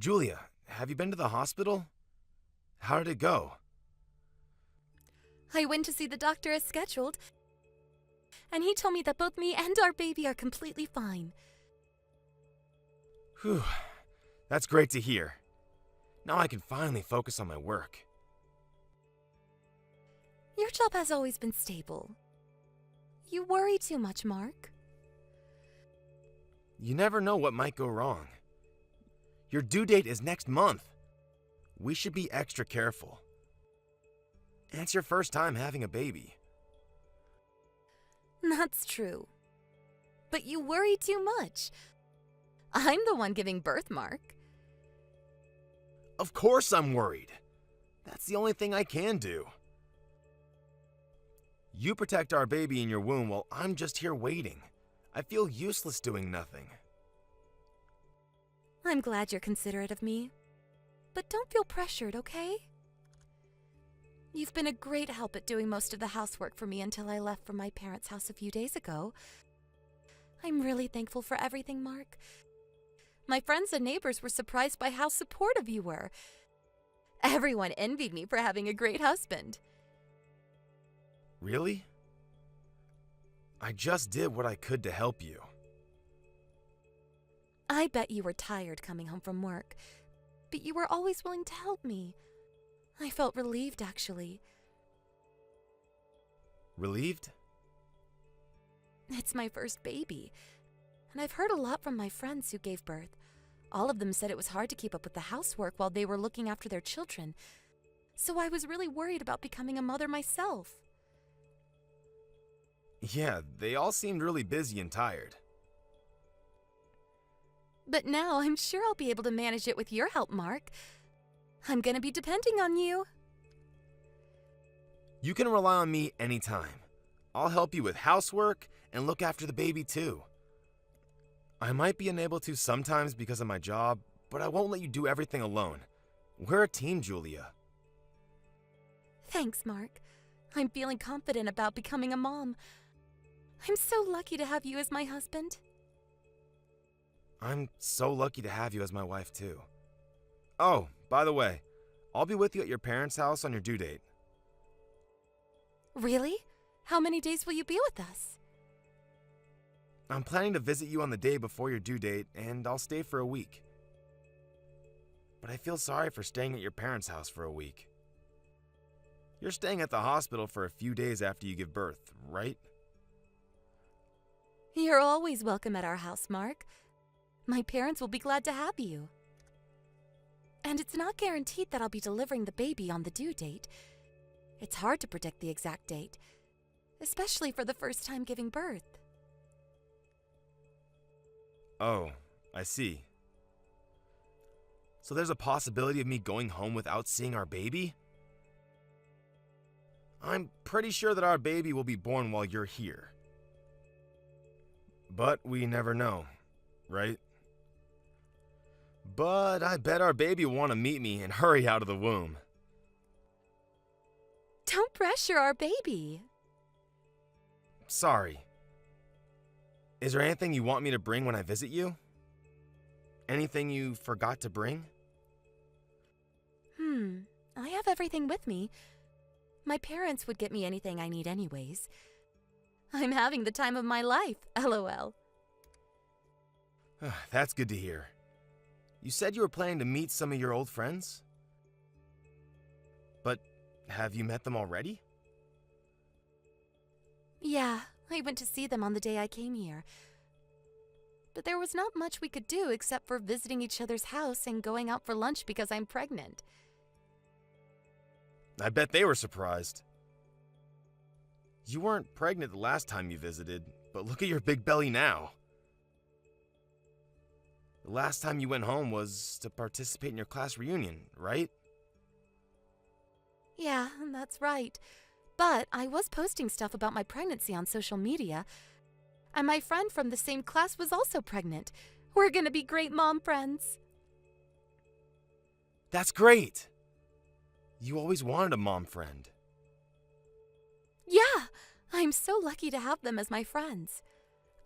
Julia, have you been to the hospital? How did it go? I went to see the doctor as scheduled, and he told me that both me and our baby are completely fine. Whew, that's great to hear. Now I can finally focus on my work. Your job has always been stable. You worry too much, Mark. You never know what might go wrong. Your due date is next month. We should be extra careful. And it's your first time having a baby. That's true. But you worry too much. I'm the one giving birth, Mark. Of course I'm worried. That's the only thing I can do. You protect our baby in your womb while I'm just here waiting. I feel useless doing nothing. I'm glad you're considerate of me. But don't feel pressured, okay? You've been a great help at doing most of the housework for me until I left for my parents' house a few days ago. I'm really thankful for everything, Mark. My friends and neighbors were surprised by how supportive you were. Everyone envied me for having a great husband. Really? I just did what I could to help you. I bet you were tired coming home from work, but you were always willing to help me. I felt relieved, actually. Relieved? It's my first baby, and I've heard a lot from my friends who gave birth. All of them said it was hard to keep up with the housework while they were looking after their children, so I was really worried about becoming a mother myself. Yeah, they all seemed really busy and tired. But now I'm sure I'll be able to manage it with your help, Mark. I'm gonna be depending on you. You can rely on me anytime. I'll help you with housework and look after the baby too. I might be unable to sometimes because of my job, but I won't let you do everything alone. We're a team, Julia. Thanks, Mark. I'm feeling confident about becoming a mom. I'm so lucky to have you as my husband. I'm so lucky to have you as my wife too. Oh, by the way, I'll be with you at your parents' house on your due date. Really? How many days will you be with us? I'm planning to visit you on the day before your due date, and I'll stay for a week. But I feel sorry for staying at your parents' house for a week. You're staying at the hospital for a few days after you give birth, right? You're always welcome at our house, Mark. My parents will be glad to have you. And it's not guaranteed that I'll be delivering the baby on the due date. It's hard to predict the exact date, especially for the first time giving birth. Oh, I see. So there's a possibility of me going home without seeing our baby? I'm pretty sure that our baby will be born while you're here. But we never know, right? But I bet our baby will want to meet me and hurry out of the womb. Don't pressure our baby. Sorry. Is there anything you want me to bring when I visit you? Anything you forgot to bring? I have everything with me. My parents would get me anything I need anyways. I'm having the time of my life, LOL. That's good to hear. You said you were planning to meet some of your old friends? But have you met them already? Yeah, I went to see them on the day I came here. But there was not much we could do except for visiting each other's house and going out for lunch because I'm pregnant. I bet they were surprised. You weren't pregnant the last time you visited, but look at your big belly now. The last time you went home was to participate in your class reunion, right? Yeah, that's right. But I was posting stuff about my pregnancy on social media, and my friend from the same class was also pregnant. We're gonna be great mom friends. That's great! You always wanted a mom friend. Yeah, I'm so lucky to have them as my friends.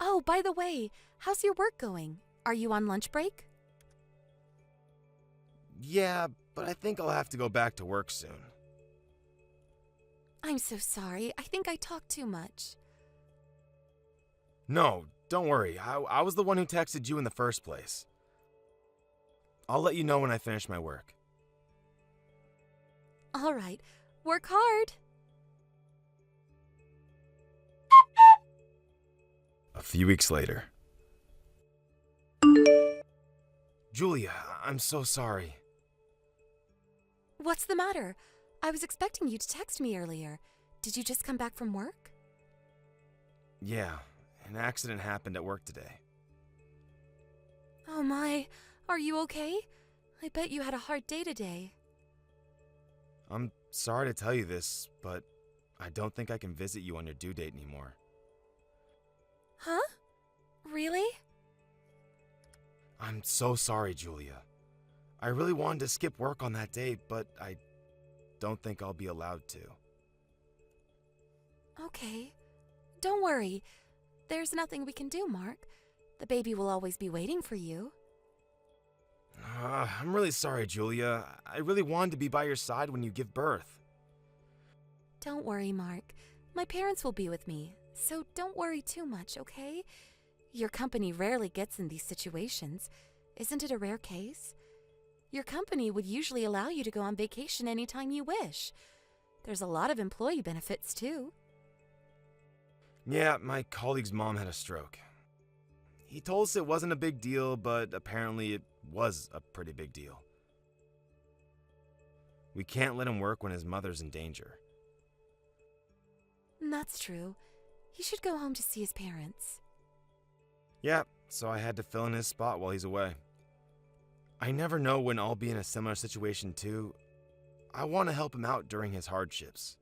Oh, by the way, how's your work going? Are you on lunch break? Yeah, but I think I'll have to go back to work soon. I'm so sorry. I think I talked too much. No, don't worry. I was the one who texted you in the first place. I'll let you know when I finish my work. All right. Work hard. A few weeks later. Julia, I'm so sorry. What's the matter? I was expecting you to text me earlier. Did you just come back from work? Yeah, an accident happened at work today. Oh my, are you okay? I bet you had a hard day today. I'm sorry to tell you this, but I don't think I can visit you on your due date anymore. Huh? Really? I'm so sorry, Julia. I really wanted to skip work on that day, but I don't think I'll be allowed to. Okay. Don't worry. There's nothing we can do, Mark. The baby will always be waiting for you. I'm really sorry, Julia. I really wanted to be by your side when you give birth. Don't worry, Mark. My parents will be with me, so don't worry too much, okay? Your company rarely gets in these situations. Isn't it a rare case? Your company would usually allow you to go on vacation anytime you wish. There's a lot of employee benefits, too. Yeah, my colleague's mom had a stroke. He told us it wasn't a big deal, but apparently it was a pretty big deal. We can't let him work when his mother's in danger. That's true. He should go home to see his parents. Yeah, so I had to fill in his spot while he's away. I never know when I'll be in a similar situation too. I want to help him out during his hardships.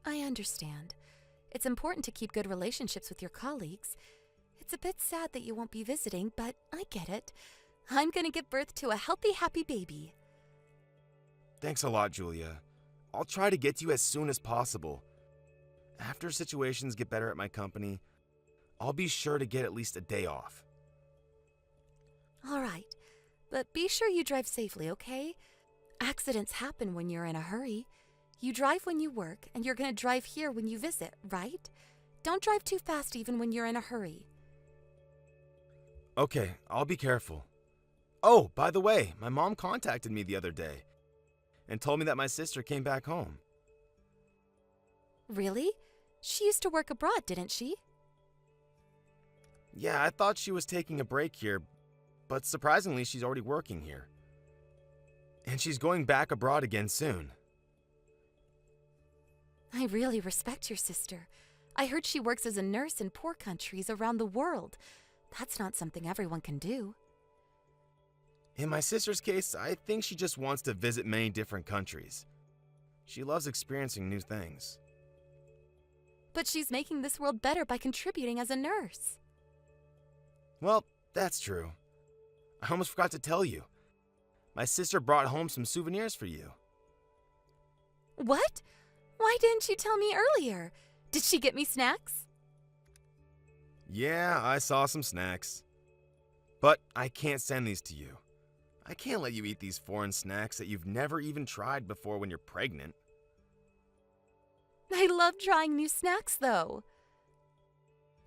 I understand. It's important to keep good relationships with your colleagues. It's a bit sad that you won't be visiting, but I get it. I'm going to give birth to a healthy, happy baby. Thanks a lot, Julia. I'll try to get to you as soon as possible. After situations get better at my company, I'll be sure to get at least a day off. All right, but be sure you drive safely, okay? Accidents happen when you're in a hurry. You drive when you work, and you're going to drive here when you visit, right? Don't drive too fast even when you're in a hurry. Okay, I'll be careful. Oh, by the way, my mom contacted me the other day and told me that my sister came back home. Really? She used to work abroad, didn't she? Yeah, I thought she was taking a break here, but surprisingly, she's already working here. And she's going back abroad again soon. I really respect your sister. I heard she works as a nurse in poor countries around the world. That's not something everyone can do. In my sister's case, I think she just wants to visit many different countries. She loves experiencing new things. But she's making this world better by contributing as a nurse. Well, that's true. I almost forgot to tell you. My sister brought home some souvenirs for you. What? Why didn't you tell me earlier? Did she get me snacks? Yeah, I saw some snacks. But I can't send these to you. I can't let you eat these foreign snacks that you've never even tried before when you're pregnant. I love trying new snacks, though.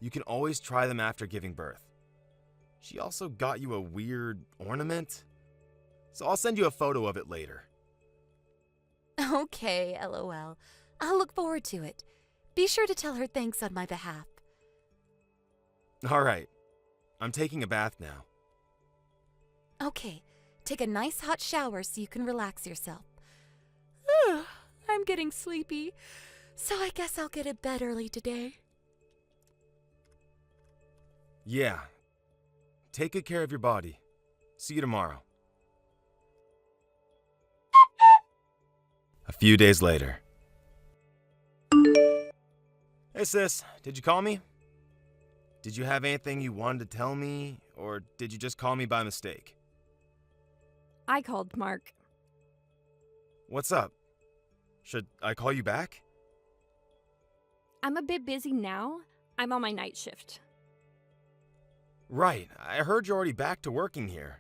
You can always try them after giving birth. She also got you a weird ornament. So I'll send you a photo of it later. Okay, LOL. I'll look forward to it. Be sure to tell her thanks on my behalf. All right. I'm taking a bath now. Okay, take a nice hot shower so you can relax yourself. I'm getting sleepy, so I guess I'll get to bed early today. Yeah. Take good care of your body. See you tomorrow. A few days later. Hey sis, did you call me? Did you have anything you wanted to tell me, or did you just call me by mistake? I called Mark. What's up? Should I call you back? I'm a bit busy now. I'm on my night shift. Right, I heard you're already back to working here.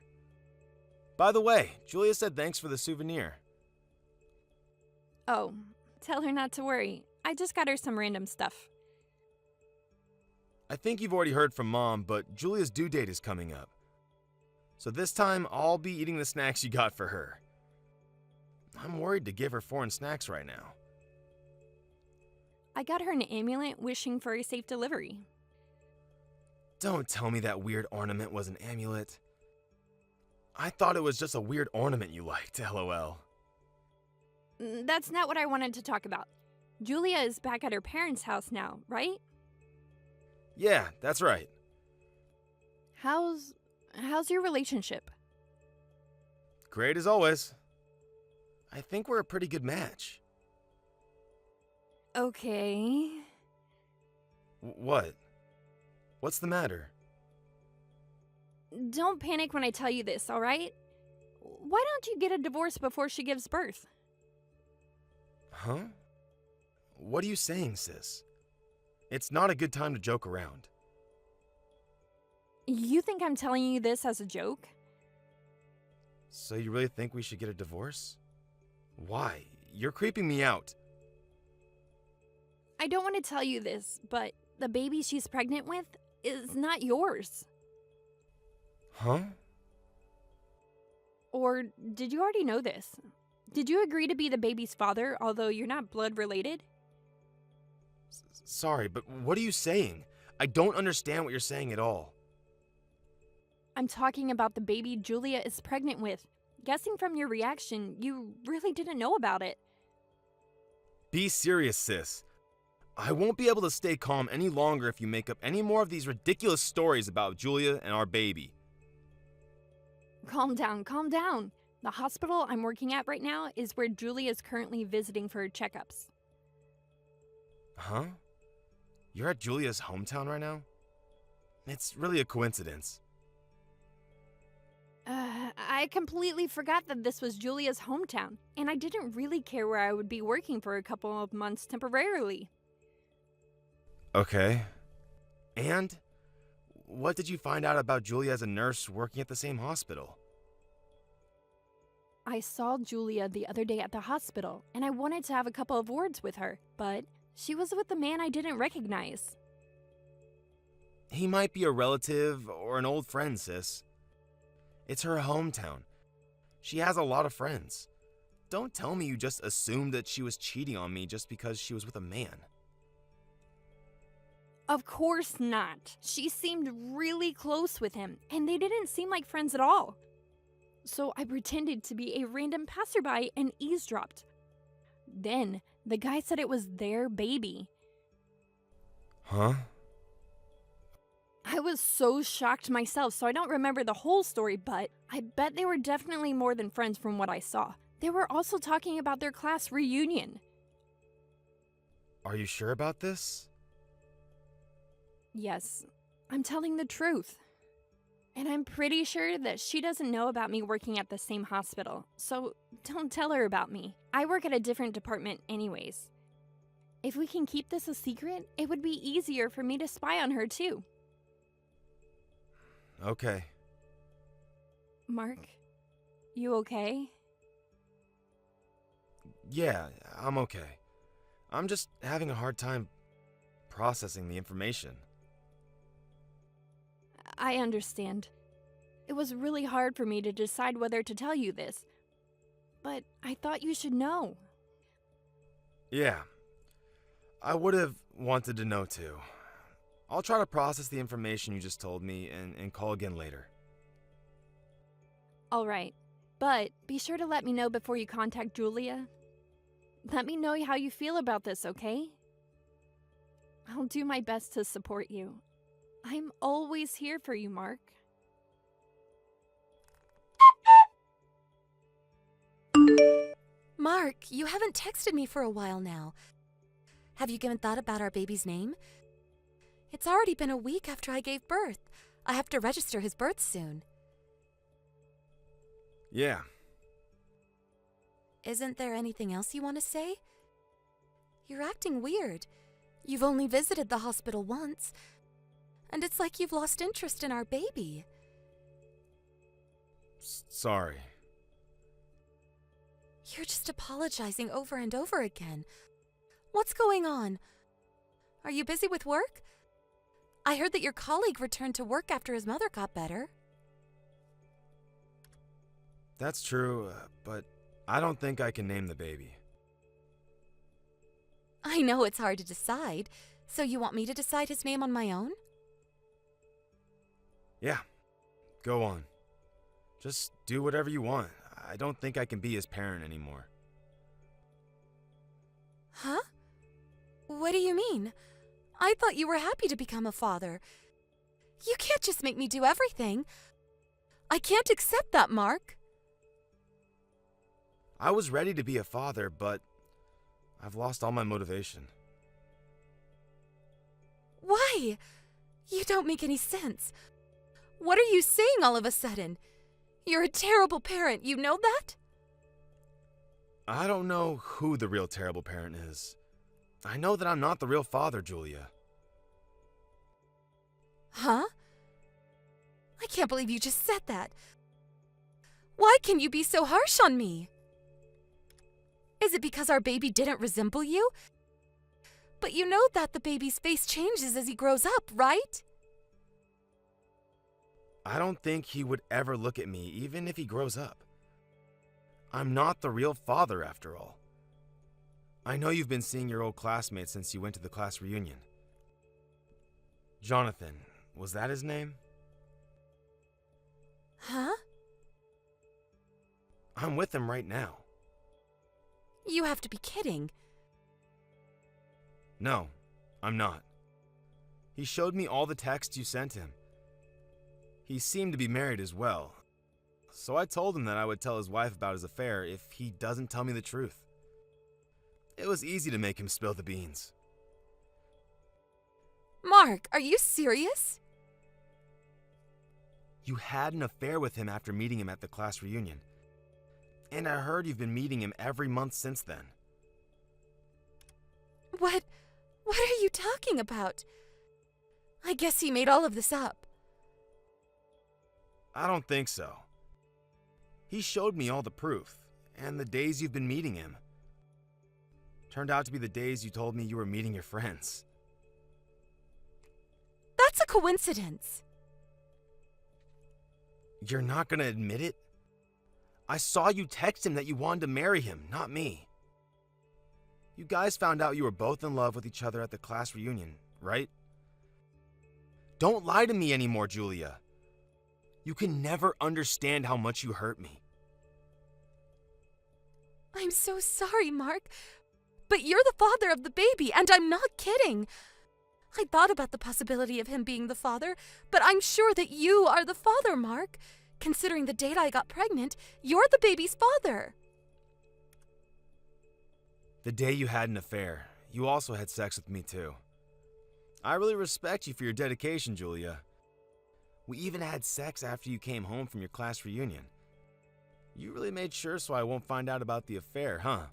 By the way, Julia said thanks for the souvenir. Oh, tell her not to worry. I just got her some random stuff. I think you've already heard from Mom, but Julia's due date is coming up. So this time, I'll be eating the snacks you got for her. I'm worried to give her foreign snacks right now. I got her an amulet wishing for a safe delivery. Don't tell me that weird ornament was an amulet. I thought it was just a weird ornament you liked, lol. That's not what I wanted to talk about. Julia is back at her parents' house now, right? Yeah, that's right. How's your relationship? Great as always. I think we're a pretty good match. Okay. What? What's the matter? Don't panic when I tell you this, all right? Why don't you get a divorce before she gives birth? Huh? What are you saying, sis? It's not a good time to joke around. You think I'm telling you this as a joke? So you really think we should get a divorce? Why? You're creeping me out. I don't want to tell you this, but the baby she's pregnant with is not yours. Huh? Or did you already know this? Did you agree to be the baby's father, although you're not blood related? Sorry, but what are you saying? I don't understand what you're saying at all. I'm talking about the baby Julia is pregnant with. Guessing from your reaction, you really didn't know about it. Be serious, sis. I won't be able to stay calm any longer if you make up any more of these ridiculous stories about Julia and our baby. Calm down, calm down. The hospital I'm working at right now is where Julia is currently visiting for her checkups. Huh? You're at Julia's hometown right now? It's really a coincidence. I completely forgot that this was Julia's hometown, and I didn't really care where I would be working for a couple of months temporarily. Okay. And? What did you find out about Julia as a nurse working at the same hospital? I saw Julia the other day at the hospital, and I wanted to have a couple of words with her, but she was with a man I didn't recognize. He might be a relative or an old friend, sis. It's her hometown. She has a lot of friends. Don't tell me you just assumed that she was cheating on me just because she was with a man. Of course not. She seemed really close with him, and they didn't seem like friends at all. So I pretended to be a random passerby and eavesdropped. Then, the guy said it was their baby. Huh? I was so shocked myself, so I don't remember the whole story, but I bet they were definitely more than friends from what I saw. They were also talking about their class reunion. Are you sure about this? Yes, I'm telling the truth. And I'm pretty sure that she doesn't know about me working at the same hospital, so don't tell her about me. I work at a different department anyways. If we can keep this a secret, it would be easier for me to spy on her too. Okay. Mark, you okay? Yeah, I'm okay. I'm just having a hard time processing the information. I understand. It was really hard for me to decide whether to tell you this, but I thought you should know. Yeah. I would have wanted to know too. I'll try to process the information you just told me and call again later. All right, but be sure to let me know before you contact Julia. Let me know how you feel about this, okay? I'll do my best to support you. I'm always here for you, Mark. Mark, you haven't texted me for a while now. Have you given thought about our baby's name? It's already been a week after I gave birth. I have to register his birth soon. Yeah. Isn't there anything else you want to say? You're acting weird. You've only visited the hospital once, and it's like you've lost interest in our baby. Sorry. You're just apologizing over and over again. What's going on? Are you busy with work? I heard that your colleague returned to work after his mother got better. That's true, but I don't think I can name the baby. I know it's hard to decide, so you want me to decide his name on my own? Yeah, go on. Just do whatever you want. I don't think I can be his parent anymore. Huh? What do you mean? I thought you were happy to become a father. You can't just make me do everything. I can't accept that, Mark. I was ready to be a father, but I've lost all my motivation. Why? You don't make any sense. What are you saying all of a sudden? You're a terrible parent, you know that? I don't know who the real terrible parent is. I know that I'm not the real father, Julia. Huh? I can't believe you just said that. Why can you be so harsh on me? Is it because our baby didn't resemble you? But you know that the baby's face changes as he grows up, right? I don't think he would ever look at me, even if he grows up. I'm not the real father, after all. I know you've been seeing your old classmates since you went to the class reunion. Jonathan, was that his name? Huh? I'm with him right now. You have to be kidding. No, I'm not. He showed me all the texts you sent him. He seemed to be married as well. So I told him that I would tell his wife about his affair if he doesn't tell me the truth. It was easy to make him spill the beans. Mark, are you serious? You had an affair with him after meeting him at the class reunion. And I heard you've been meeting him every month since then. What are you talking about? I guess he made all of this up. I don't think so. He showed me all the proof, and the days you've been meeting him. Turned out to be the days you told me you were meeting your friends. That's a coincidence. You're not gonna admit it? I saw you text him that you wanted to marry him, not me. You guys found out you were both in love with each other at the class reunion, right? Don't lie to me anymore, Julia. You can never understand how much you hurt me. I'm so sorry, Mark. But you're the father of the baby, and I'm not kidding. I thought about the possibility of him being the father, but I'm sure that you are the father, Mark. Considering the date I got pregnant, you're the baby's father. The day you had an affair, you also had sex with me too. I really respect you for your dedication, Julia. We even had sex after you came home from your class reunion. You really made sure so I won't find out about the affair, huh?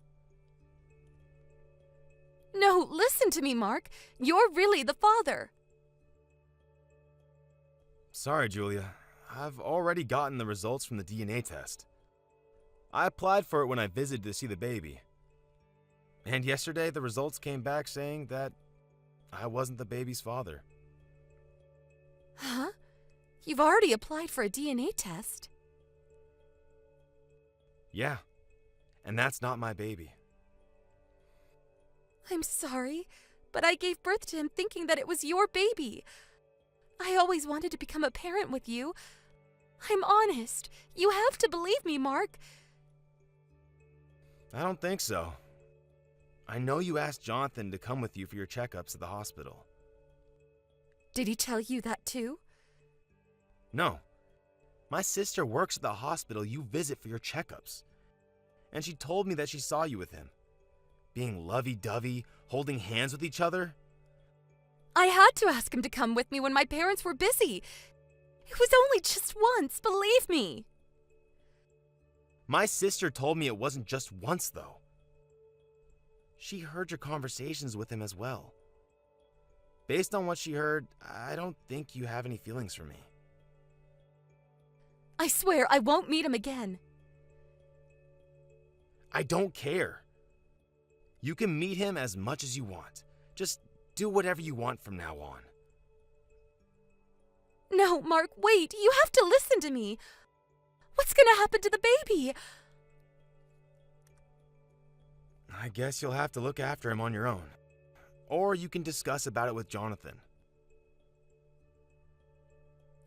No, listen to me, Mark. You're really the father. Sorry, Julia. I've already gotten the results from the DNA test. I applied for it when I visited to see the baby. And yesterday, the results came back saying that I wasn't the baby's father. Huh? You've already applied for a DNA test. Yeah, and that's not my baby. I'm sorry, but I gave birth to him thinking that it was your baby. I always wanted to become a parent with you. I'm honest. You have to believe me, Mark. I don't think so. I know you asked Jonathan to come with you for your checkups at the hospital. Did he tell you that too? No. My sister works at the hospital you visit for your checkups. And she told me that she saw you with him. Being lovey-dovey, holding hands with each other. I had to ask him to come with me when my parents were busy. It was only just once, believe me. My sister told me it wasn't just once, though. She heard your conversations with him as well. Based on what she heard, I don't think you have any feelings for me. I swear I won't meet him again. I don't care. You can meet him as much as you want. Just do whatever you want from now on. No, Mark, wait. You have to listen to me. What's gonna happen to the baby? I guess you'll have to look after him on your own. Or you can discuss about it with Jonathan.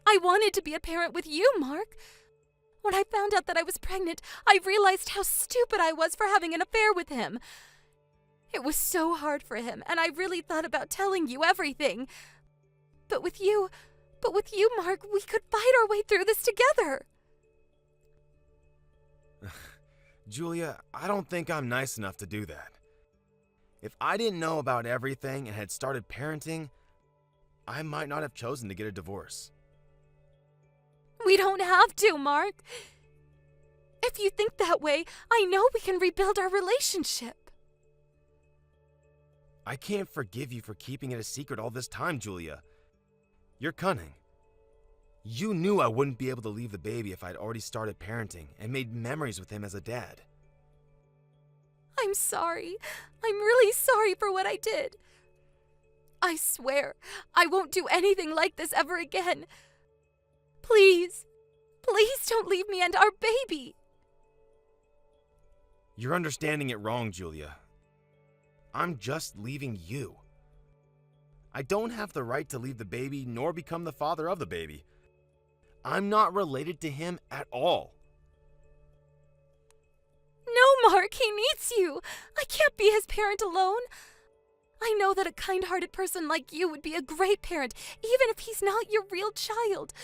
I wanted to be a parent with you, Mark. When I found out that I was pregnant, I realized how stupid I was for having an affair with him. It was so hard for him, and I really thought about telling you everything. But with you, Mark, we could fight our way through this together. Julia, I don't think I'm nice enough to do that. If I didn't know about everything and had started parenting, I might not have chosen to get a divorce. We don't have to, Mark. If you think that way, I know we can rebuild our relationship. I can't forgive you for keeping it a secret all this time, Julia. You're cunning. You knew I wouldn't be able to leave the baby if I'd already started parenting and made memories with him as a dad. I'm sorry. I'm really sorry for what I did. I swear, I won't do anything like this ever again. Please, please don't leave me and our baby. You're understanding it wrong, Julia. I'm just leaving you. I don't have the right to leave the baby nor become the father of the baby. I'm not related to him at all. No, Mark, he needs you. I can't be his parent alone. I know that a kind-hearted person like you would be a great parent, even if he's not your real child.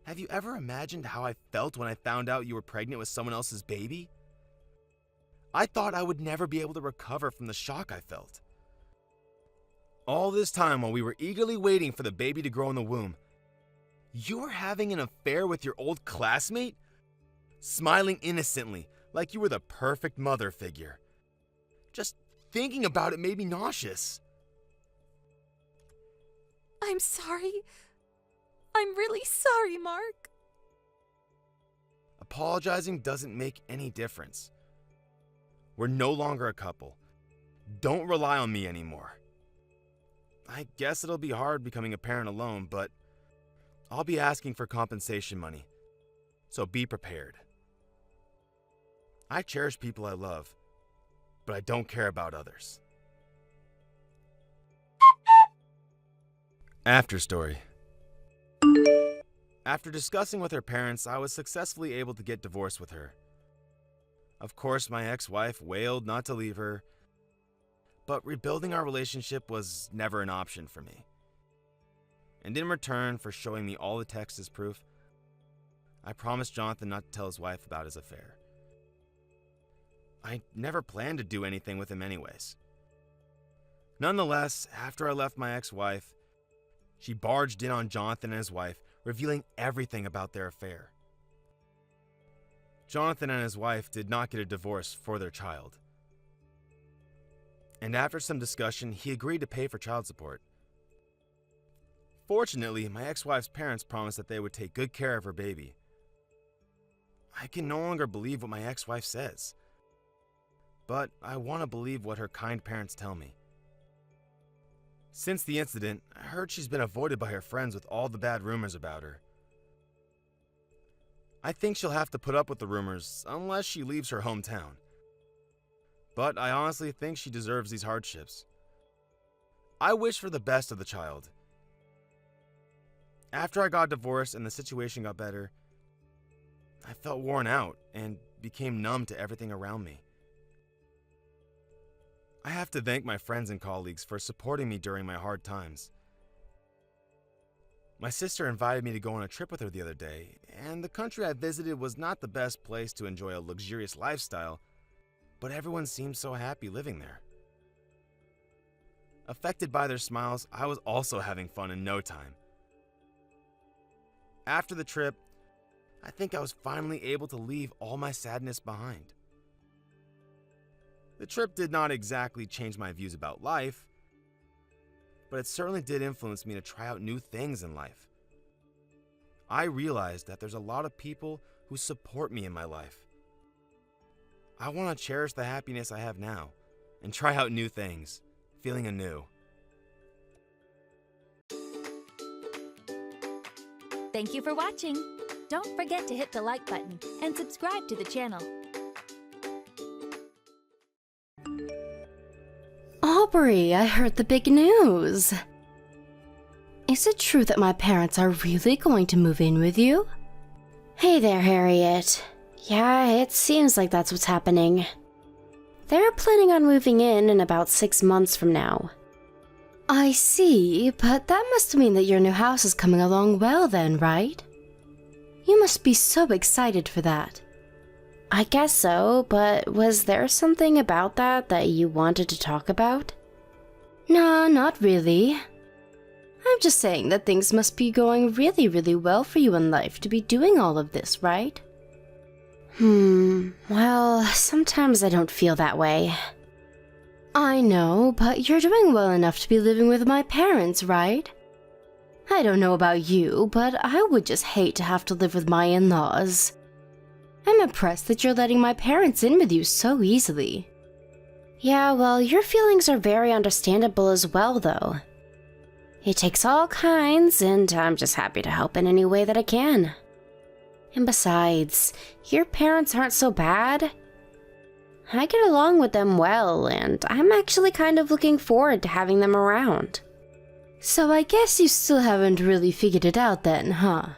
Have you ever imagined how I felt when I found out you were pregnant with someone else's baby? I thought I would never be able to recover from the shock I felt. All this time while we were eagerly waiting for the baby to grow in the womb, you were having an affair with your old classmate? Smiling innocently, like you were the perfect mother figure. Just thinking about it made me nauseous. I'm sorry. I'm really sorry, Mark. Apologizing doesn't make any difference. We're no longer a couple. Don't rely on me anymore. I guess it'll be hard becoming a parent alone, but I'll be asking for compensation money, so be prepared. I cherish people I love, but I don't care about others. After story. After discussing with her parents, I was successfully able to get divorced with her. Of course, my ex-wife wailed not to leave her, but rebuilding our relationship was never an option for me. And in return for showing me all the texts as proof, I promised Jonathan not to tell his wife about his affair. I never planned to do anything with him anyways. Nonetheless, after I left my ex-wife, she barged in on Jonathan and his wife, revealing everything about their affair. Jonathan and his wife did not get a divorce for their child. And after some discussion, he agreed to pay for child support. Fortunately, my ex-wife's parents promised that they would take good care of her baby. I can no longer believe what my ex-wife says, but I want to believe what her kind parents tell me. Since the incident, I heard she's been avoided by her friends with all the bad rumors about her. I think she'll have to put up with the rumors unless she leaves her hometown. But I honestly think she deserves these hardships. I wish for the best of the child. After I got divorced and the situation got better, I felt worn out and became numb to everything around me. I have to thank my friends and colleagues for supporting me during my hard times. My sister invited me to go on a trip with her the other day, and the country I visited was not the best place to enjoy a luxurious lifestyle, but everyone seemed so happy living there. Affected by their smiles, I was also having fun in no time. After the trip, I think I was finally able to leave all my sadness behind. The trip did not exactly change my views about life, but it certainly did influence me to try out new things in life. I realize that there's a lot of people who support me in my life. I want to cherish the happiness I have now and try out new things, feeling anew. Thank you for watching. Don't forget to hit the like button and subscribe to the channel. Aubrey, I heard the big news. Is it true that my parents are really going to move in with you? Hey there, Harriet. Yeah, it seems like that's what's happening. They're planning on moving in about 6 months from now. I see, but that must mean that your new house is coming along well then, right? You must be so excited for that. I guess so, but was there something about that you wanted to talk about? No, not really. I'm just saying that things must be going really, really well for you in life to be doing all of this, right? Well, sometimes I don't feel that way. I know, but you're doing well enough to be living with my parents, right? I don't know about you, but I would just hate to have to live with my in-laws. I'm impressed that you're letting my parents in with you so easily. Yeah, well, your feelings are very understandable as well, though. It takes all kinds, and I'm just happy to help in any way that I can. And besides, your parents aren't so bad. I get along with them well, and I'm actually kind of looking forward to having them around. So I guess you still haven't really figured it out then, huh?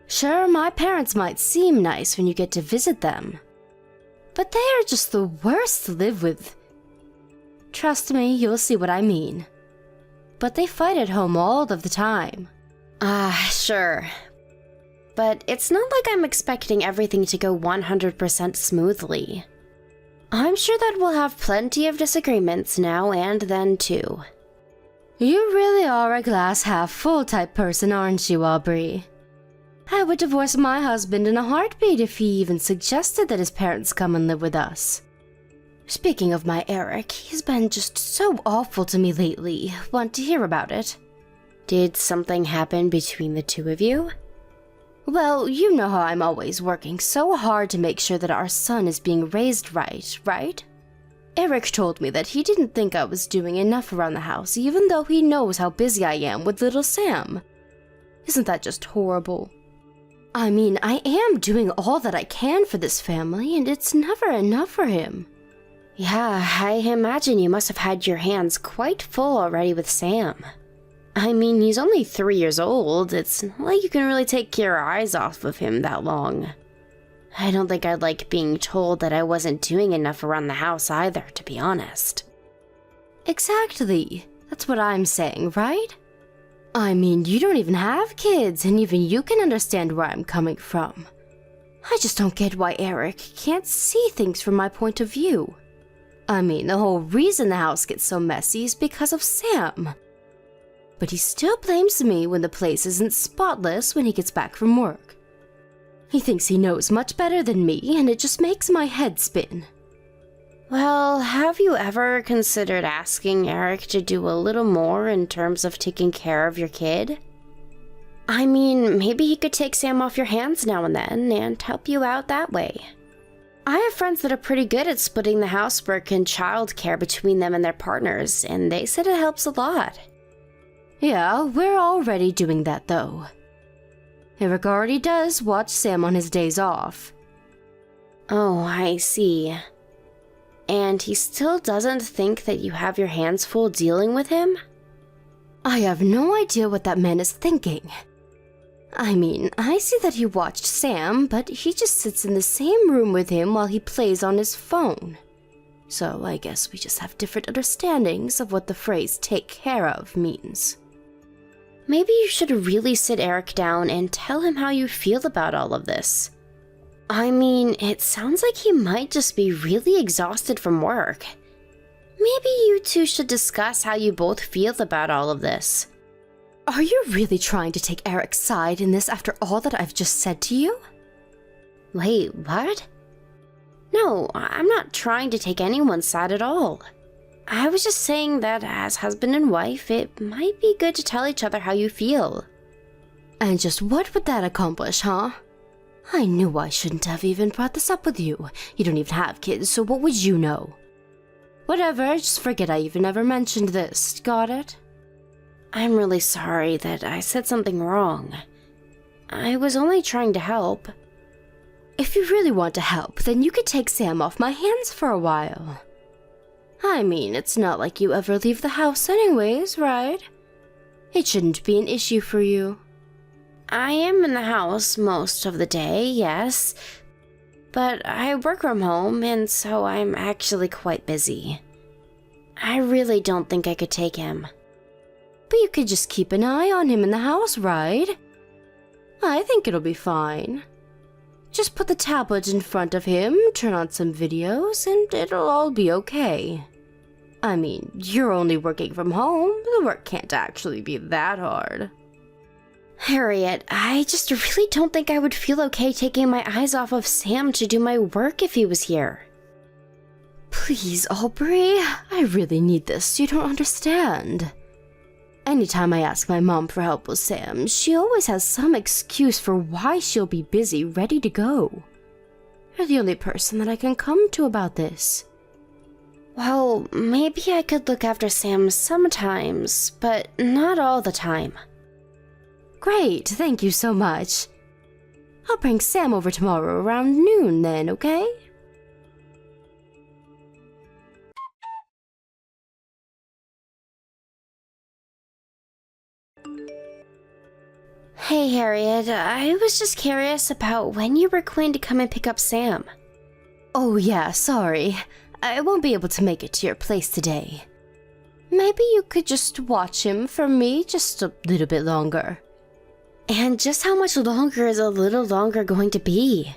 Sure, my parents might seem nice when you get to visit them, but they are just the worst to live with. Trust me, you'll see what I mean. But they fight at home all of the time. Sure. But it's not like I'm expecting everything to go 100% smoothly. I'm sure that we'll have plenty of disagreements now and then too. You really are a glass half full type person, aren't you, Aubrey? I would divorce my husband in a heartbeat if he even suggested that his parents come and live with us. Speaking of my Eric, he's been just so awful to me lately. Want to hear about it? Did something happen between the two of you? Well, you know how I'm always working so hard to make sure that our son is being raised right? Eric told me that he didn't think I was doing enough around the house, even though he knows how busy I am with little Sam. Isn't that just horrible? I mean, I am doing all that I can for this family, and it's never enough for him. Yeah, I imagine you must have had your hands quite full already with Sam. I mean, he's only 3 years old. It's not like you can really take your eyes off of him that long. I don't think I'd like being told that I wasn't doing enough around the house either, to be honest. Exactly. That's what I'm saying, right? I mean, you don't even have kids, and even you can understand where I'm coming from. I just don't get why Eric can't see things from my point of view. I mean, the whole reason the house gets so messy is because of Sam. But he still blames me when the place isn't spotless when he gets back from work. He thinks he knows much better than me, and it just makes my head spin. Well, have you ever considered asking Eric to do a little more in terms of taking care of your kid? I mean, maybe he could take Sam off your hands now and then and help you out that way. I have friends that are pretty good at splitting the housework and childcare between them and their partners, and they said it helps a lot. Yeah, we're already doing that though. Eric already does watch Sam on his days off. Oh, I see. And he still doesn't think that you have your hands full dealing with him? I have no idea what that man is thinking. I mean, I see that he watched Sam, but he just sits in the same room with him while he plays on his phone. So I guess we just have different understandings of what the phrase "take care of" means. Maybe you should really sit Eric down and tell him how you feel about all of this. I mean, it sounds like he might just be really exhausted from work. Maybe you two should discuss how you both feel about all of this. Are you really trying to take Eric's side in this after all that I've just said to you? Wait, what? No, I'm not trying to take anyone's side at all. I was just saying that as husband and wife, it might be good to tell each other how you feel. And just what would that accomplish, huh? I knew I shouldn't have even brought this up with you. You don't even have kids, so what would you know? Whatever, just forget I even ever mentioned this. Got it? I'm really sorry that I said something wrong. I was only trying to help. If you really want to help, then you could take Sam off my hands for a while. I mean, it's not like you ever leave the house anyways, right? It shouldn't be an issue for you. I am in the house most of the day, yes, but I work from home, and so I'm actually quite busy. I really don't think I could take him. But you could just keep an eye on him in the house, right? I think it'll be fine. Just put the tablet in front of him, turn on some videos, and it'll all be okay. I mean, you're only working from home. The work can't actually be that hard. Harriet, I just really don't think I would feel okay taking my eyes off of Sam to do my work if he was here. Please, Aubrey, I really need this. You don't understand. Anytime I ask my mom for help with Sam, she always has some excuse for why she'll be busy, ready to go. You're the only person that I can come to about this. Well, maybe I could look after Sam sometimes, but not all the time. Great, thank you so much. I'll bring Sam over tomorrow around noon then, okay? Hey, Harriet, I was just curious about when you were going to come and pick up Sam. Oh yeah, sorry. I won't be able to make it to your place today. Maybe you could just watch him for me just a little bit longer. And just how much longer is a little longer going to be?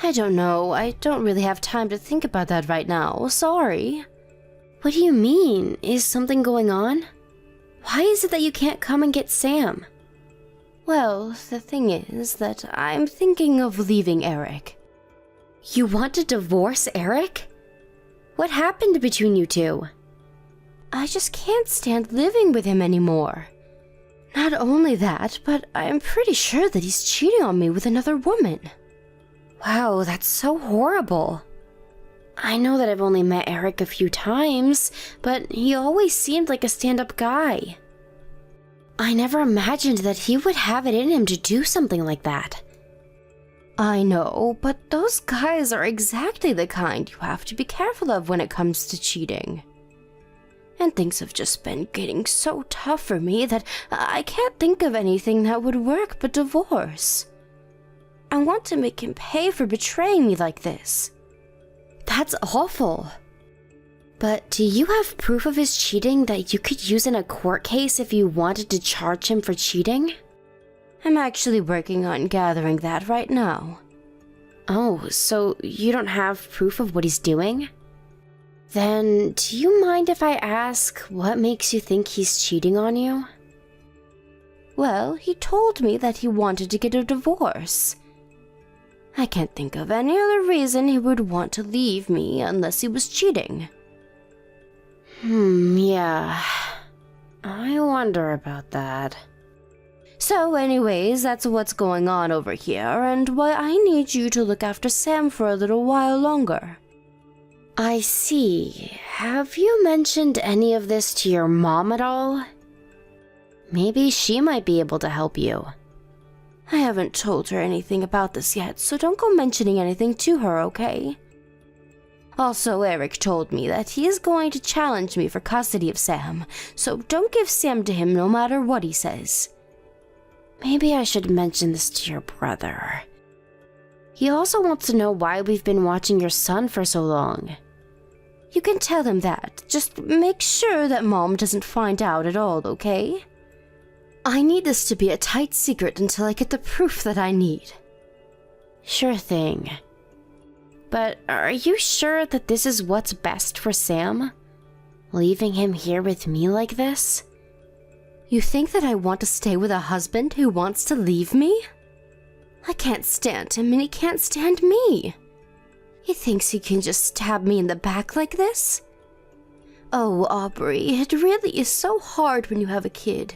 I don't know. I don't really have time to think about that right now. Sorry. What do you mean? Is something going on? Why is it that you can't come and get Sam? Well, the thing is that I'm thinking of leaving Eric. You want to divorce Eric? What happened between you two? I just can't stand living with him anymore. Not only that, but I'm pretty sure that he's cheating on me with another woman. Wow, that's so horrible. I know that I've only met Eric a few times, but he always seemed like a stand-up guy. I never imagined that he would have it in him to do something like that. I know, but those guys are exactly the kind you have to be careful of when it comes to cheating. And things have just been getting so tough for me that I can't think of anything that would work but divorce. I want to make him pay for betraying me like this. That's awful. But do you have proof of his cheating that you could use in a court case if you wanted to charge him for cheating? I'm actually working on gathering that right now. Oh, so you don't have proof of what he's doing? Then, do you mind if I ask what makes you think he's cheating on you? Well, he told me that he wanted to get a divorce. I can't think of any other reason he would want to leave me unless he was cheating. Yeah. I wonder about that. So anyways, that's what's going on over here, and why I need you to look after Sam for a little while longer. I see. Have you mentioned any of this to your mom at all? Maybe she might be able to help you. I haven't told her anything about this yet, so don't go mentioning anything to her, okay? Also, Eric told me that he is going to challenge me for custody of Sam, so don't give Sam to him no matter what he says. Maybe I should mention this to your brother. He also wants to know why we've been watching your son for so long. You can tell him that. Just make sure that Mom doesn't find out at all, okay? I need this to be a tight secret until I get the proof that I need. Sure thing. But are you sure that this is what's best for Sam? Leaving him here with me like this? You think that I want to stay with a husband who wants to leave me? I can't stand him and he can't stand me. He thinks he can just stab me in the back like this? Oh, Aubrey, it really is so hard when you have a kid.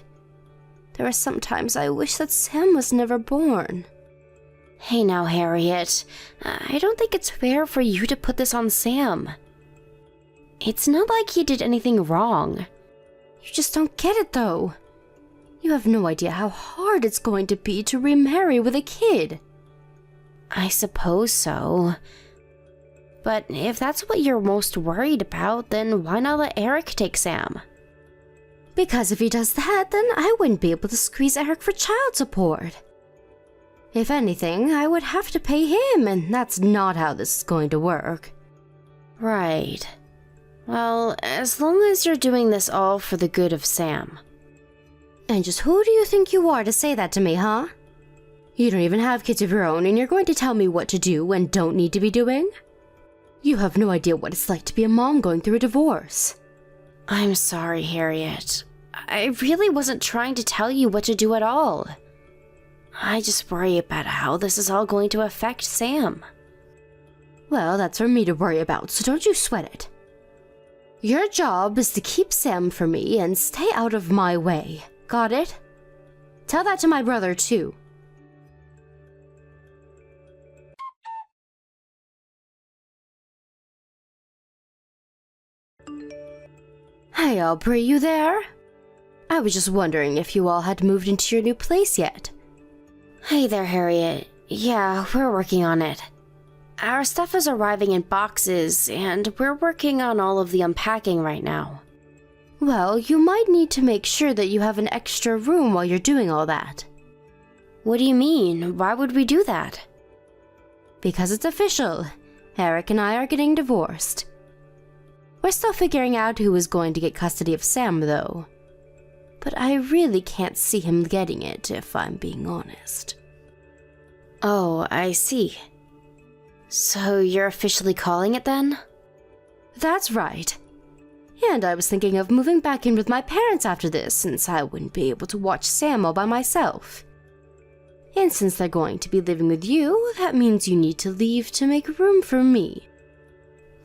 There are sometimes I wish that Sam was never born. Hey now, Harriet. I don't think it's fair for you to put this on Sam. It's not like he did anything wrong. You just don't get it, though. You have no idea how hard it's going to be to remarry with a kid. I suppose so. But if that's what you're most worried about, then why not let Eric take Sam? Because if he does that, then I wouldn't be able to squeeze Eric for child support. If anything, I would have to pay him, and that's not how this is going to work. Right. Well, as long as you're doing this all for the good of Sam. And just who do you think you are to say that to me, huh? You don't even have kids of your own, and you're going to tell me what to do and don't need to be doing? You have no idea what it's like to be a mom going through a divorce. I'm sorry, Harriet. I really wasn't trying to tell you what to do at all. I just worry about how this is all going to affect Sam. Well, that's for me to worry about, so don't you sweat it. Your job is to keep Sam for me and stay out of my way. Got it? Tell that to my brother, too. Hey, Aubrey, you there? I was just wondering if you all had moved into your new place yet. Hey there, Harriet. Yeah, we're working on it. Our stuff is arriving in boxes, and we're working on all of the unpacking right now. Well, you might need to make sure that you have an extra room while you're doing all that. What do you mean? Why would we do that? Because it's official. Eric and I are getting divorced. We're still figuring out who is going to get custody of Sam, though. But I really can't see him getting it, if I'm being honest. Oh, I see. So you're officially calling it then? That's right. And I was thinking of moving back in with my parents after this, since I wouldn't be able to watch Sam all by myself. And since they're going to be living with you, that means you need to leave to make room for me.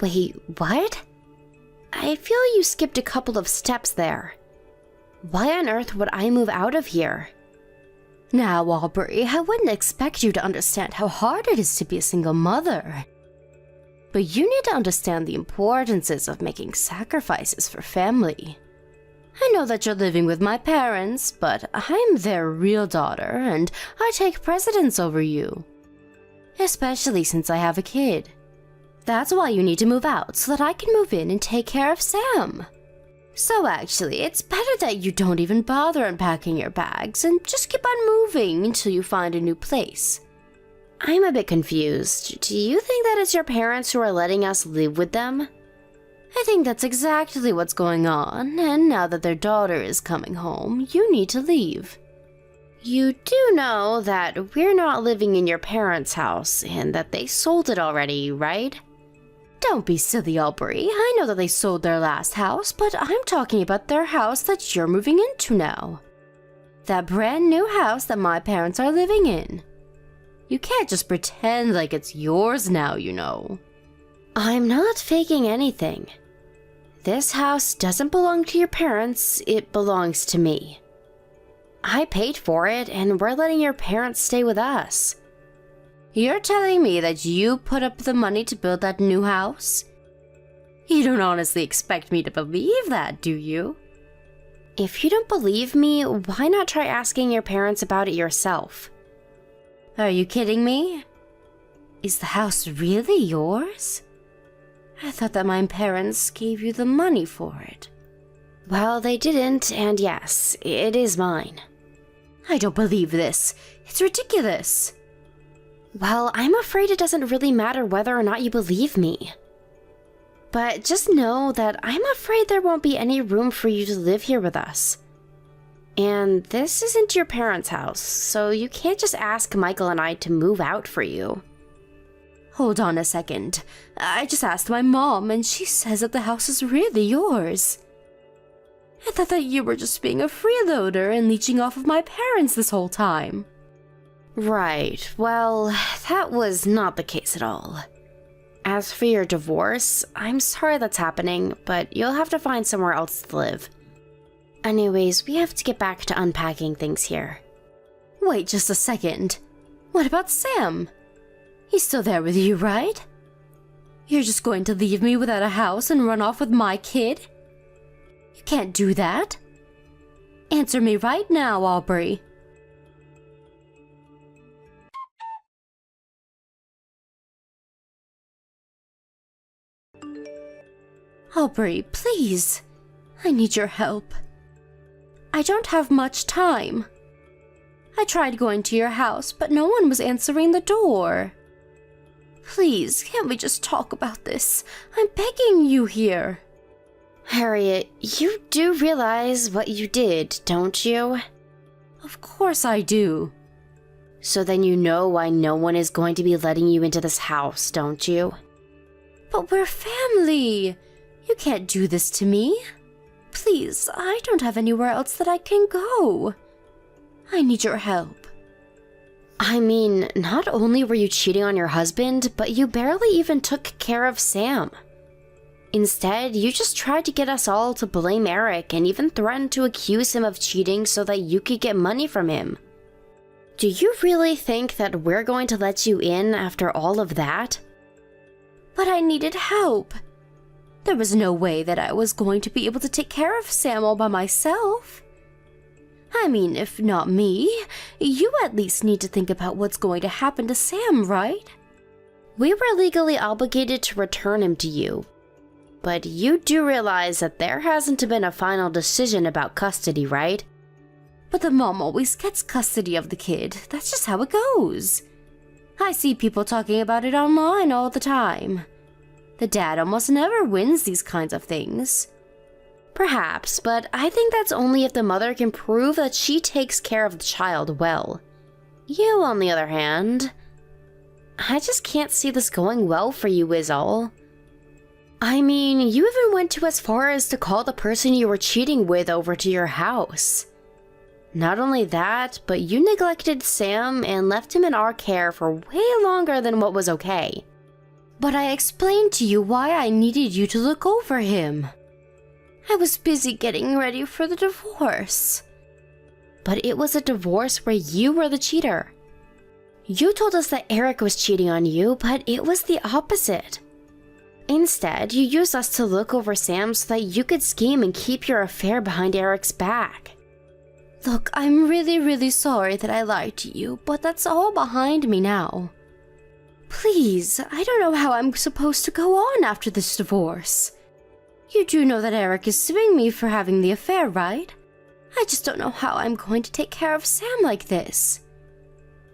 Wait, what? I feel you skipped a couple of steps there. Why on earth would I move out of here? Now, Aubrey, I wouldn't expect you to understand how hard it is to be a single mother. But you need to understand the importances of making sacrifices for family. I know that you're living with my parents, but I'm their real daughter, and I take precedence over you. Especially since I have a kid. That's why you need to move out, so that I can move in and take care of Sam. So actually, it's better that you don't even bother unpacking your bags and just keep on moving until you find a new place. I'm a bit confused. Do you think that it's your parents who are letting us live with them? I think that's exactly what's going on, and now that their daughter is coming home, you need to leave. You do know that we're not living in your parents' house and that they sold it already, right? Don't be silly, Aubrey. I know that they sold their last house, but I'm talking about their house that you're moving into now. That brand new house that my parents are living in. You can't just pretend like it's yours now, you know. I'm not faking anything. This house doesn't belong to your parents, it belongs to me. I paid for it, and we're letting your parents stay with us. You're telling me that you put up the money to build that new house? You don't honestly expect me to believe that, do you? If you don't believe me, why not try asking your parents about it yourself? Are you kidding me? Is the house really yours? I thought that my parents gave you the money for it. Well, they didn't, and yes, it is mine. I don't believe this. It's ridiculous. Well, I'm afraid it doesn't really matter whether or not you believe me. But just know that I'm afraid there won't be any room for you to live here with us. And this isn't your parents' house, so you can't just ask Michael and I to move out for you. Hold on a second. I just asked my mom, and she says that the house is really yours. I thought that you were just being a freeloader and leeching off of my parents this whole time. Right, well, that was not the case at all. As for your divorce, I'm sorry that's happening, but you'll have to find somewhere else to live. Anyways, we have to get back to unpacking things here. Wait just a second. What about Sam? He's still there with you, right? You're just going to leave me without a house and run off with my kid? You can't do that. Answer me right now, Aubrey. Aubrey, please. I need your help. I don't have much time. I tried going to your house, but no one was answering the door. Please, can't we just talk about this? I'm begging you here. Harriet, you do realize what you did, don't you? Of course I do. So then you know why no one is going to be letting you into this house, don't you? But we're family. You can't do this to me. Please, I don't have anywhere else that I can go. I need your help. I mean, not only were you cheating on your husband, but you barely even took care of Sam. Instead, you just tried to get us all to blame Eric and even threatened to accuse him of cheating so that you could get money from him. Do you really think that we're going to let you in after all of that? But I needed help. There was no way that I was going to be able to take care of Sam all by myself. I mean, if not me, you at least need to think about what's going to happen to Sam, right? We were legally obligated to return him to you. But you do realize that there hasn't been a final decision about custody, right? But the mom always gets custody of the kid. That's just how it goes. I see people talking about it online all the time. The dad almost never wins these kinds of things. Perhaps, but I think that's only if the mother can prove that she takes care of the child well. You, on the other hand, I just can't see this going well for you, is all. I mean, you even went to as far as to call the person you were cheating with over to your house. Not only that, but you neglected Sam and left him in our care for way longer than what was okay. But I explained to you why I needed you to look over him. I was busy getting ready for the divorce. But it was a divorce where you were the cheater. You told us that Eric was cheating on you, but it was the opposite. Instead, you used us to look over Sam so that you could scheme and keep your affair behind Eric's back. Look, I'm really sorry that I lied to you, but that's all behind me now. Please, I don't know how I'm supposed to go on after this divorce. You do know that Eric is suing me for having the affair, right? I just don't know how I'm going to take care of Sam like this.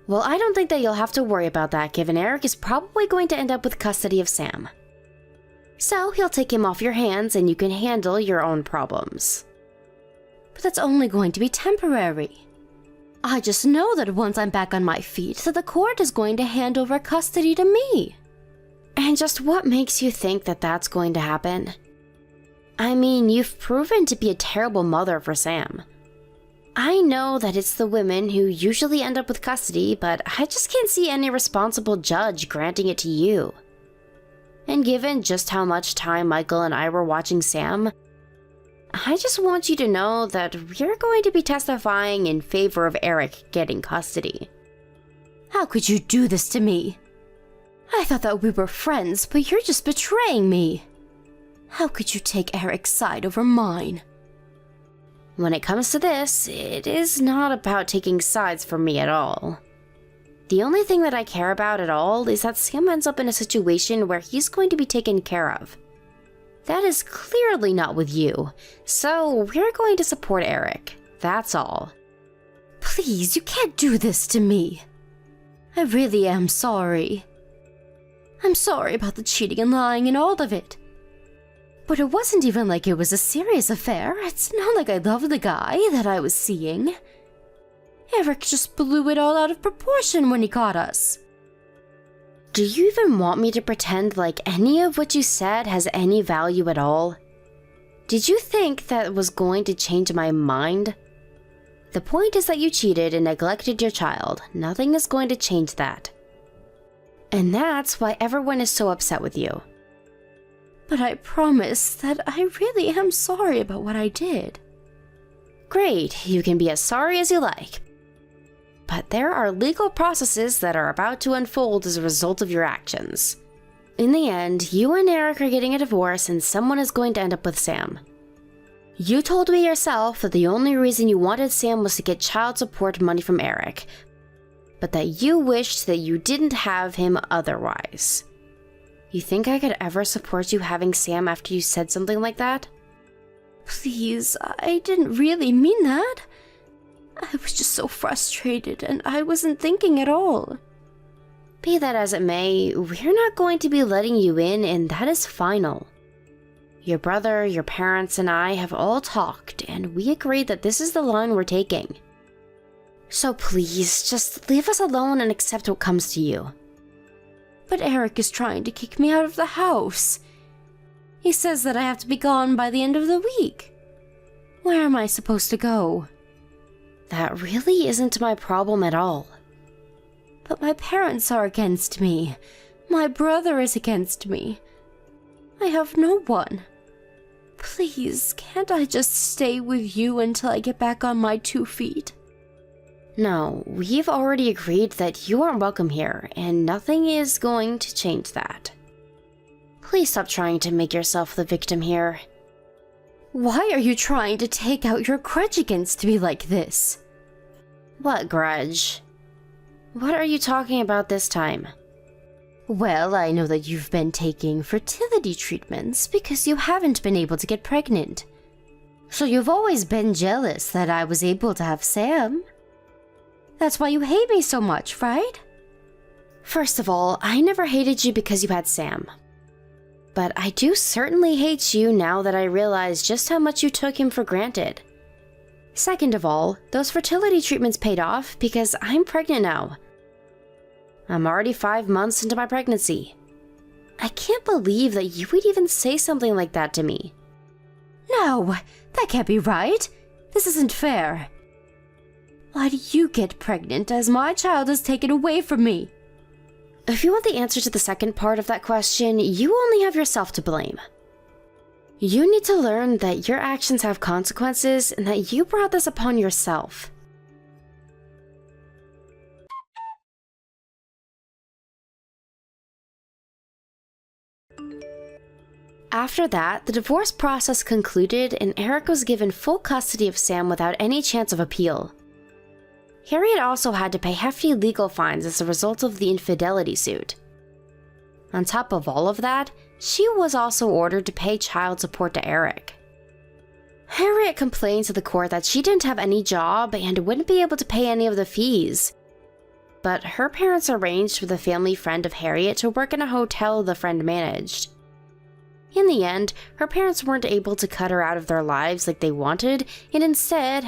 Well, I don't think that you'll have to worry about that, given Eric is probably going to end up with custody of Sam. So he'll take him off your hands and you can handle your own problems. But that's only going to be temporary. I just know that once I'm back on my feet, that the court is going to hand over custody to me. And just what makes you think that that's going to happen? I mean, you've proven to be a terrible mother for Sam. I know that it's the women who usually end up with custody, but I just can't see any responsible judge granting it to you. And given just how much time Michael and I were watching Sam, I just want you to know that we're going to be testifying in favor of Eric getting custody. How could you do this to me? I thought that we were friends, but you're just betraying me. How could you take Eric's side over mine? When it comes to this, it is not about taking sides for me at all. The only thing that I care about at all is that Sam ends up in a situation where he's going to be taken care of. That is clearly not with you, so we're going to support Eric. That's all. Please, you can't do this to me. I really am sorry. I'm sorry about the cheating and lying and all of it. But it wasn't even like it was a serious affair. It's not like I loved the guy that I was seeing. Eric just blew it all out of proportion when he caught us. Do you even want me to pretend like any of what you said has any value at all? Did you think that was going to change my mind? The point is that you cheated and neglected your child. Nothing is going to change that. And that's why everyone is so upset with you. But I promise that I really am sorry about what I did. Great, you can be as sorry as you like. But there are legal processes that are about to unfold as a result of your actions. In the end, you and Eric are getting a divorce and someone is going to end up with Sam. You told me yourself that the only reason you wanted Sam was to get child support money from Eric, but that you wished that you didn't have him otherwise. You think I could ever support you having Sam after you said something like that? Please, I didn't really mean that. I was just so frustrated and I wasn't thinking at all. Be that as it may, we're not going to be letting you in, and that is final. Your brother, your parents, and I have all talked, and we agreed that this is the line we're taking. So please, just leave us alone and accept what comes to you. But Eric is trying to kick me out of the house. He says that I have to be gone by the end of the week. Where am I supposed to go? That really isn't my problem at all. But my parents are against me. My brother is against me. I have no one. Please, can't I just stay with you until I get back on my 2 feet? No, we've already agreed that you aren't welcome here, and nothing is going to change that. Please stop trying to make yourself the victim here. Why are you trying to take out your grudge against me like this? What grudge? What are you talking about this time? Well, I know that you've been taking fertility treatments because you haven't been able to get pregnant. So you've always been jealous that I was able to have Sam. That's why you hate me so much, right? First of all, I never hated you because you had Sam. But I do certainly hate you now that I realize just how much you took him for granted. Second of all, those fertility treatments paid off because I'm pregnant now. I'm already 5 months into my pregnancy. I can't believe that you would even say something like that to me. No, that can't be right. This isn't fair. Why do you get pregnant as my child is taken away from me? If you want the answer to the second part of that question, you only have yourself to blame. You need to learn that your actions have consequences and that you brought this upon yourself. After that, the divorce process concluded and Eric was given full custody of Sam without any chance of appeal. Harriet also had to pay hefty legal fines as a result of the infidelity suit. On top of all of that, she was also ordered to pay child support to Eric. Harriet complained to the court that she didn't have any job and wouldn't be able to pay any of the fees. But her parents arranged with a family friend of Harriet to work in a hotel the friend managed. In the end, her parents weren't able to cut her out of their lives like they wanted, and instead